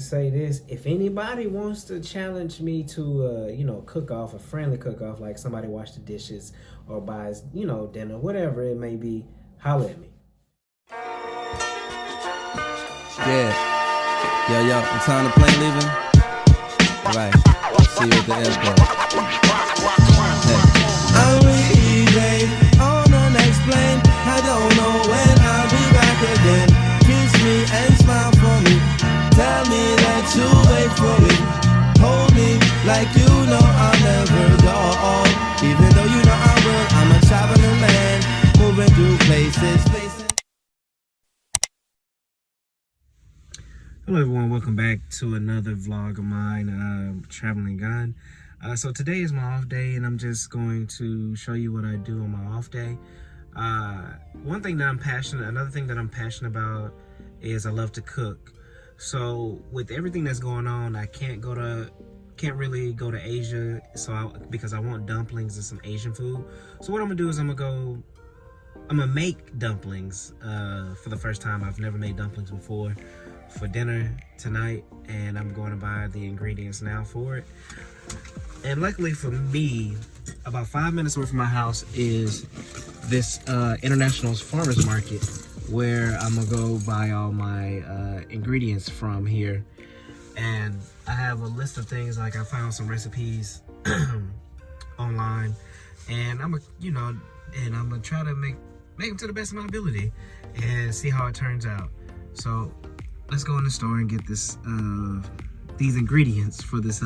say this: if anybody wants to challenge me to, you know, cook off, a friendly cook off, like somebody wash the dishes or buys, you know, dinner, whatever it may be, holler at me. Yeah. Yo, the time the plane leaving? Right. See you at the airport. Hey. I'm leaving on the next plane. I don't know when I'll be back again. Kiss me and smile for me. Tell me that you'll wait for me. Hold me like you know I'll never go. Even though you know I will, I'm a traveling man, moving through places. Hello everyone, welcome back to another vlog of mine, Traveling Gun. So today is my off day and I'm just going to show you what I do on my off day. Another thing that I'm passionate about is I love to cook. So with everything that's going on, I can't really go to Asia, because I want dumplings and some Asian food. So what I'm gonna do is I'm gonna make dumplings for the first time. I've never made dumplings before, for dinner tonight, and I'm going to buy the ingredients now for it. And luckily for me, about 5 minutes away from my house is this international farmers market where I'm gonna go buy all my ingredients from here. And I have a list of things, like I found some recipes online, and I'm gonna try to make them to the best of my ability and see how it turns out. So let's go in the store and get this these ingredients for this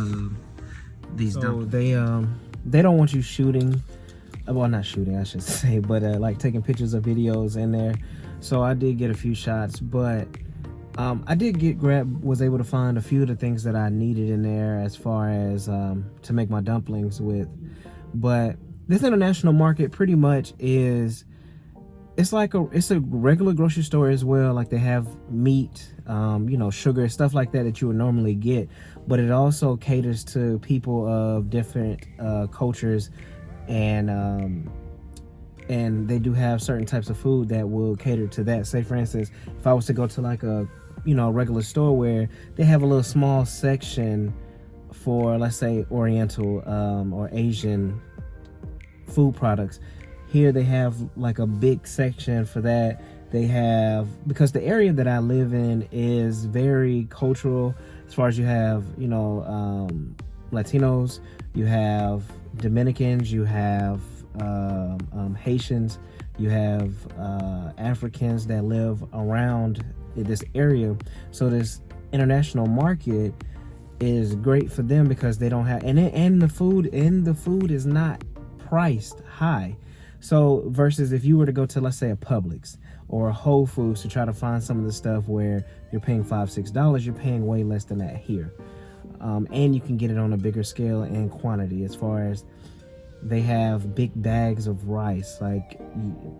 these dumplings. They don't want you shooting, well, not shooting I should say, but like taking pictures of videos in there. So I did get a few shots, but I was able to find a few of the things that I needed in there as far as to make my dumplings with. But this international market pretty much is, it's a regular grocery store as well. Like they have meat, you know, sugar, stuff like that you would normally get, but it also caters to people of different cultures, and they do have certain types of food that will cater to that. Say for instance, if I was to go to like a, you know, regular store where they have a little small section for, let's say, Oriental or Asian food products, here they have like a big section for that. They have, because the area that I live in is very cultural, as far as you have, you know, Latinos, you have Dominicans, you have Haitians, you have Africans that live around this area. So this international market is great for them because they don't have, and the food is not priced high. So versus if you were to go to, let's say, a Publix or a Whole Foods to try to find some of the stuff where you're paying $5-6, you're paying way less than that here. And you can get it on a bigger scale and quantity, as far as they have big bags of rice, like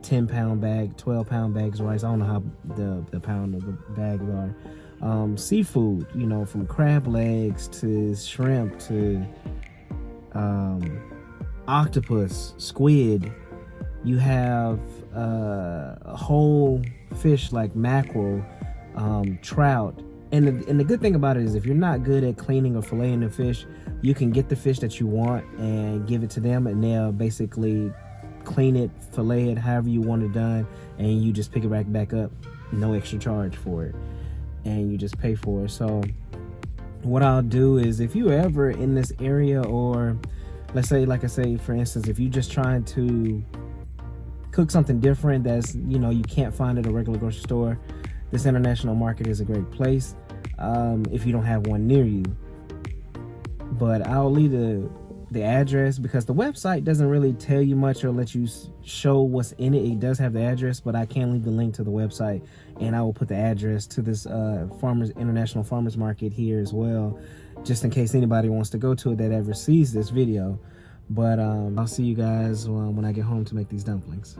10-pound bag, 12-pound bags of rice. I don't know how the pound of the bags are. Seafood, you know, from crab legs to shrimp to octopus, squid. You have whole fish like mackerel, trout. And the good thing about it is, if you're not good at cleaning or filleting the fish, you can get the fish that you want and give it to them, and they'll basically clean it, fillet it, however you want it done, and you just pick it back up, no extra charge for it, and you just pay for it. So what I'll do is, if you're ever in this area, or let's say, like I say, for instance, if you're just trying to cook something different that's, you know, you can't find at a regular grocery store, this international market is a great place if you don't have one near you. But I'll leave the address, because the website doesn't really tell you much or let you show what's in it. It does have the address, but I can leave the link to the website, and I will put the address to this international farmers market here as well, just in case anybody wants to go to it that ever sees this video. But I'll see you guys when I get home to make these dumplings.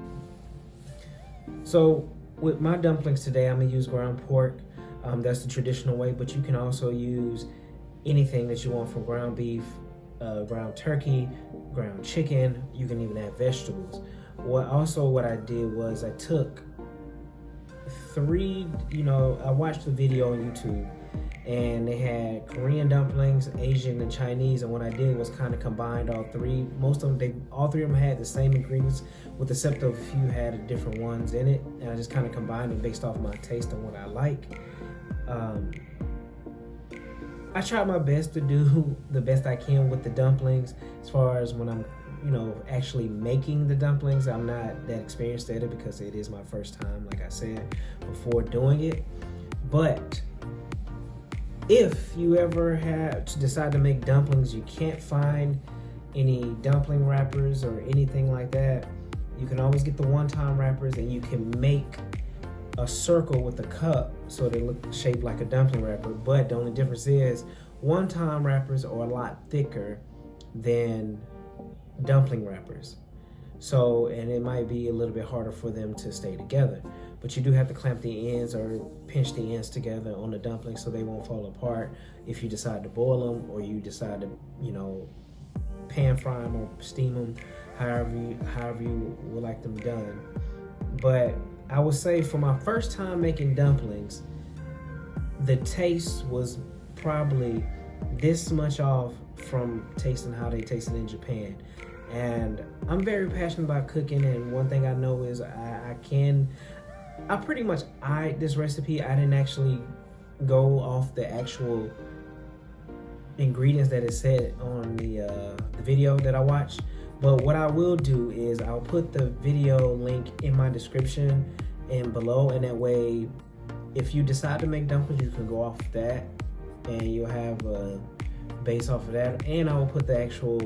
So with my dumplings today, I'm gonna use ground pork. That's the traditional way, but you can also use anything that you want, from ground beef, ground turkey, ground chicken. You can even add vegetables. What I did was I took I watched the video on YouTube, and they had Korean dumplings, Asian, and Chinese. And what I did was kind of combined all three. All three of them had the same ingredients, with the except of a few had different ones in it, and I just kind of combined them based off my taste and what I like. I tried my best to do the best I can with the dumplings. As far as when I'm, actually making the dumplings, I'm not that experienced at it because it is my first time, like I said before, doing it. But if you ever have to decide to make dumplings, you can't find any dumpling wrappers or anything like that, you can always get the one-time wrappers, and you can make a circle with a cup so they look shaped like a dumpling wrapper. But the only difference is one-time wrappers are a lot thicker than dumpling wrappers. So, and it might be a little bit harder for them to stay together. But you do have to clamp the ends or pinch the ends together on the dumplings so they won't fall apart if you decide to boil them, or you decide to, pan fry them or steam them, however you would like them done. But I would say for my first time making dumplings, the taste was probably this much off from tasting how they tasted in Japan. And I'm very passionate about cooking, and one thing I know is I pretty much eyed this recipe. I didn't actually go off the actual ingredients that it said on the video that I watched. But what I will do is I'll put the video link in my description and below, and that way if you decide to make dumplings, you can go off that and you'll have a base off of that. And I will put the actual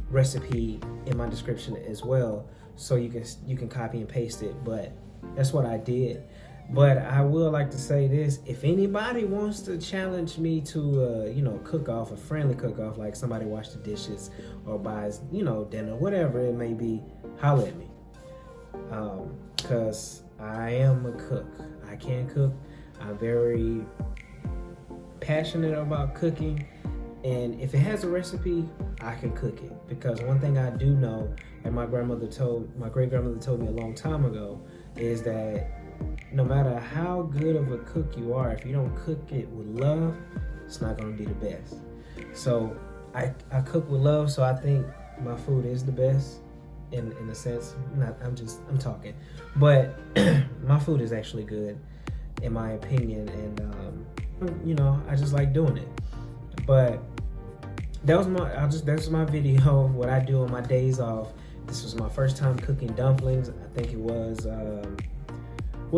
recipe in my description as well, so you can copy and paste it. But that's what I did. But I will like to say this: if anybody wants to challenge me to cook off, a friendly cook off, like somebody wash the dishes or buys dinner, whatever it may be, holler at me, because I am a cook. I can cook. I'm very passionate about cooking, and if it has a recipe, I can cook it. Because one thing I do know, and my great grandmother told me a long time ago, is that no matter how good of a cook you are, if you don't cook it with love, it's not going to be the best. So I cook with love, so I think my food is the best in a sense. I'm talking, but my food is actually good in my opinion, and I just like doing it. But that's my video, what I do on my days off. This was my first time cooking dumplings. I think it was a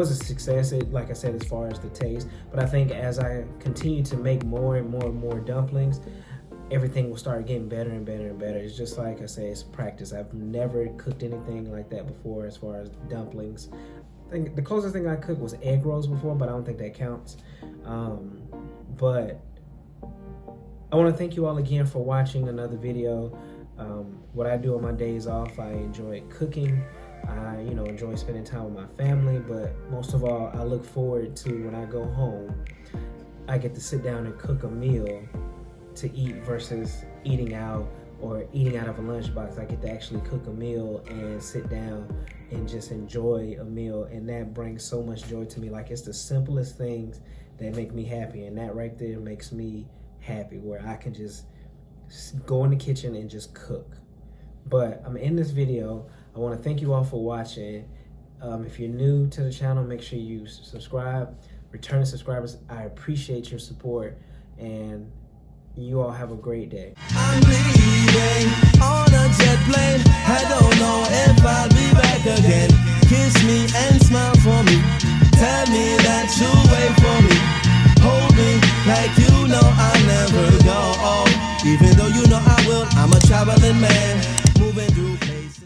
success, like I said, as far as the taste. But I think as I continue to make more and more and more dumplings, everything will start getting better and better and better. It's just like I say, it's practice. I've never cooked anything like that before as far as dumplings. I think the closest thing I cooked was egg rolls before, but I don't think that counts. But I want to thank you all again for watching another video. What I do on my days off, I enjoy cooking. I enjoy spending time with my family, but most of all, I look forward to when I go home, I get to sit down and cook a meal to eat versus eating out or eating out of a lunchbox. I get to actually cook a meal and sit down and just enjoy a meal, and that brings so much joy to me. Like, it's the simplest things that make me happy, and that right there makes me happy, where I can just go in the kitchen and just cook. But I'm in this video. I want to thank you all for watching. If you're new to the channel, make sure you subscribe. Returning subscribers, I appreciate your support, and you all have a great day. I'm leaving on a